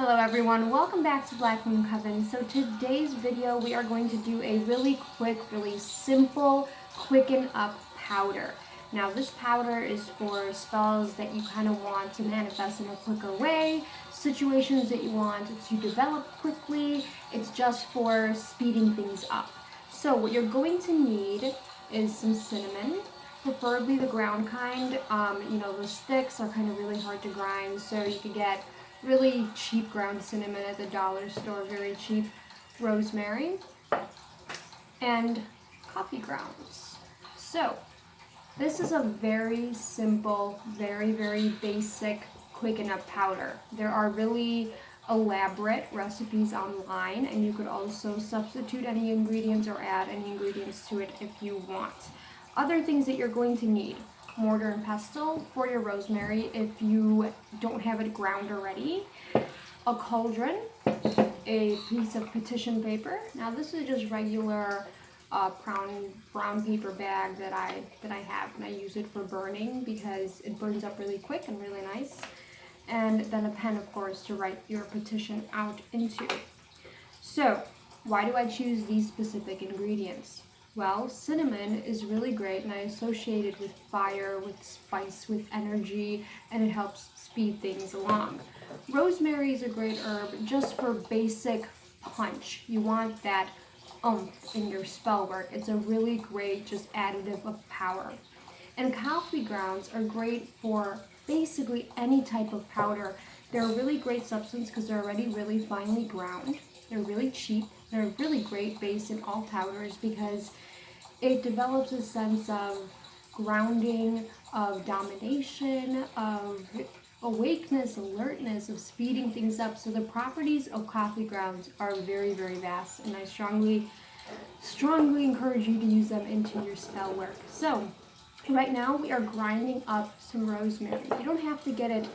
Hello everyone, welcome back to Black Moon Coven. So today's video we are going to do a really quick, really simple quicken up powder. Now this powder is for spells that you kind of want to manifest in a quicker way, situations that you want to develop quickly. It's just for speeding things up. So what you're going to need is some cinnamon, preferably the ground kind. The sticks are kind of really hard to grind, so you could get really cheap ground cinnamon at the dollar store, very cheap. Rosemary and coffee grounds. So this is a very simple, very basic quicken up powder. There are really elaborate recipes online, and you could also substitute any ingredients or add any ingredients to it if you want. Other things that you're going to need: mortar and pestle for your rosemary if you don't have it ground already, a cauldron, a piece of petition paper. Now this is just regular brown paper bag that I have, and I use it for burning because it burns up really quick and really nice. And then a pen, of course, to write your petition out into. So why do I choose these specific ingredients? Well, cinnamon is really great, and I associate it with fire, with spice, with energy, and it helps speed things along. Rosemary is a great herb just for basic punch. You want that oomph in your spell work. It's a really great just additive of power. And coffee grounds are great for basically any type of powder. They're a really great substance because they're already really finely ground. They're really cheap. They're a really great base in all powders because it develops a sense of grounding, of domination, of awakeness, alertness, of speeding things up. So the properties of coffee grounds are very vast, and I strongly encourage you to use them into your spell work. So right now we are grinding up some rosemary. You don't have to get it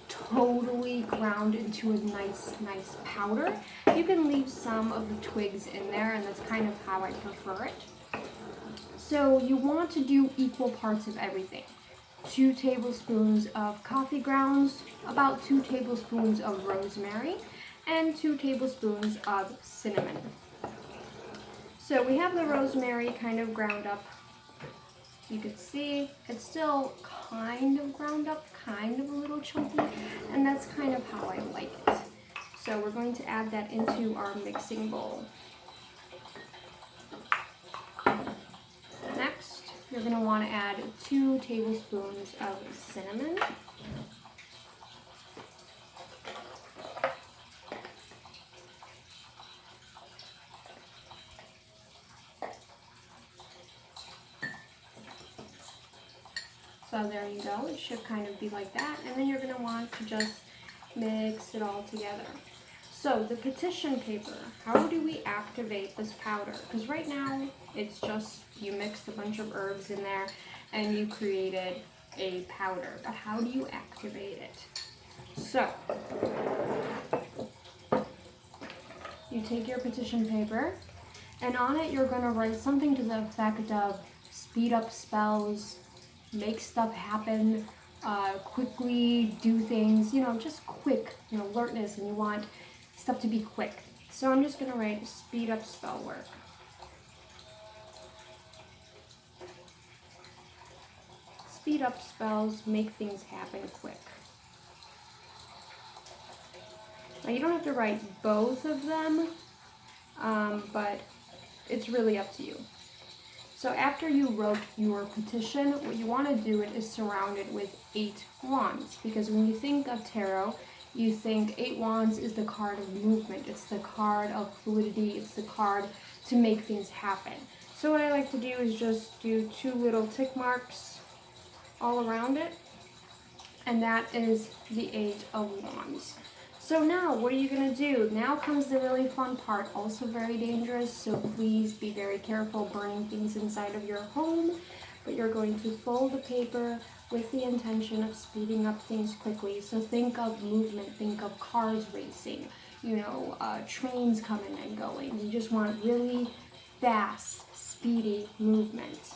totally ground into a nice powder. You can leave some of the twigs in there, and that's kind of how I prefer it. So you want to do equal parts of everything. 2 tablespoons of coffee grounds, about 2 tablespoons of rosemary, and 2 tablespoons of cinnamon. So we have the rosemary kind of ground up. You can see it's still kind of ground up, kind of a little chunky, and that's kind of how I like it. So we're going to add that into our mixing bowl. Next, you're going to want to add 2 tablespoons of cinnamon. So there you go, it should kind of be like that, and then you're going to want to just mix it all together. So the petition paper, how do we activate this powder? Because right now it's just you mixed a bunch of herbs in there and you created a powder, but how do you activate it? So you take your petition paper, and on it you're going to write something to the effect of speed up spells, make stuff happen, quickly do things, just quick, alertness, and you want stuff to be quick. So I'm just going to write speed up spell work. Speed up spells, make things happen quick. Now you don't have to write both of them, but it's really up to you. So after you wrote your petition, what you want to do is surround it with 8 wands, because when you think of tarot, you think 8 wands is the card of movement, it's the card of fluidity, it's the card to make things happen. So what I like to do is just do 2 little tick marks all around it, and that is the 8 of wands. So now, what are you going to do? Now comes the really fun part, also very dangerous, so please be very careful burning things inside of your home. But you're going to fold the paper with the intention of speeding up things quickly. So think of movement, think of cars racing, trains coming and going. You just want really fast, speedy movement.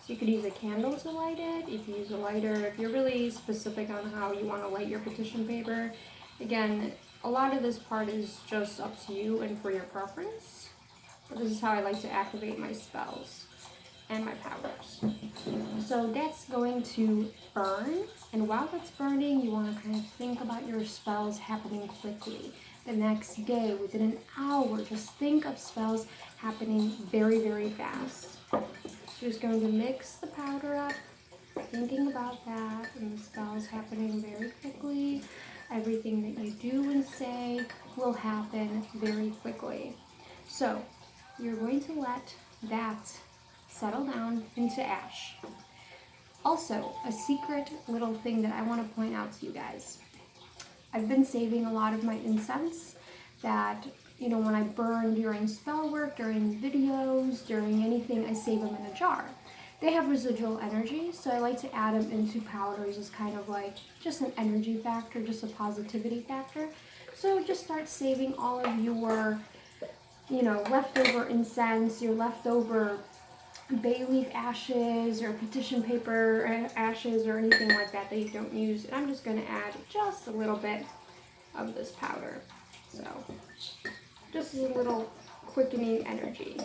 You could use a candle to light it. You can use a lighter if you're really specific on how you want to light your petition paper. Again, a lot of this part is just up to you and for your preference. But this is how I like to activate my spells and my powders. So that's going to burn, and while that's burning, you want to kind of think about your spells happening quickly. The next day, within an hour, just think of spells happening very, very fast. Just going to mix the powder up, thinking about that, and the spells happening very quickly. Everything that you do and say will happen very quickly. So you're going to let that settle down into ash. Also, a secret little thing that I want to point out to you guys. I've been saving a lot of my incense that, you know, when I burn during spell work, during videos, during anything, I save them in a jar. They have residual energy, so I like to add them into powders as kind of like just an energy factor, just a positivity factor. So just start saving all of your, you know, leftover incense, your leftover bay leaf ashes or petition paper ashes or anything like that that you don't use. And I'm just going to add just a little bit of this powder. So just a little quickening energy.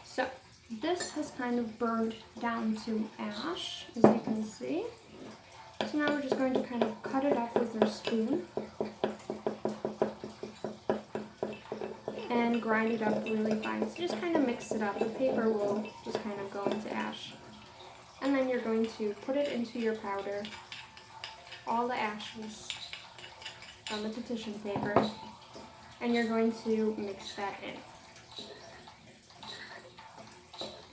So this has kind of burned down to ash, as you can see. So now we're just going to kind of cut it up with our spoon and grind it up really fine. So just kind of mix it up. The paper will just kind of go into ash. And then you're going to put it into your powder, all the ashes on the petition paper, and you're going to mix that in.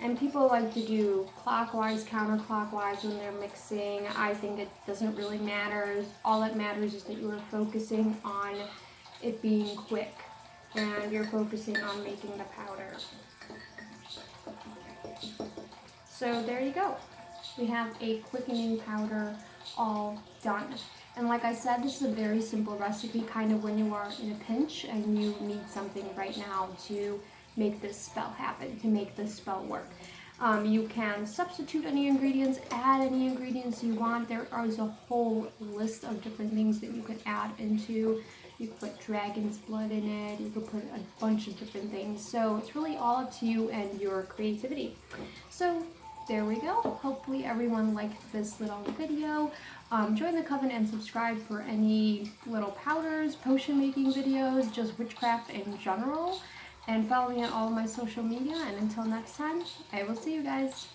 And people like to do clockwise, counterclockwise when they're mixing. I think it doesn't really matter. All that matters is that you are focusing on it being quick and you're focusing on making the powder. So there you go. We have a quickening powder all done. And like I said, this is a very simple recipe, kind of when you are in a pinch and you need something right now to make this spell happen, to make this spell work. You can substitute any ingredients, add any ingredients you want. There is a whole list of different things that you can add into. You could put dragon's blood in it, you could put a bunch of different things. So it's really all up to you and your creativity. So there we go. Hopefully everyone liked this little video. Join the coven and subscribe for any little powders, potion making videos, just witchcraft in general. And follow me on all of my social media. And until next time, I will see you guys.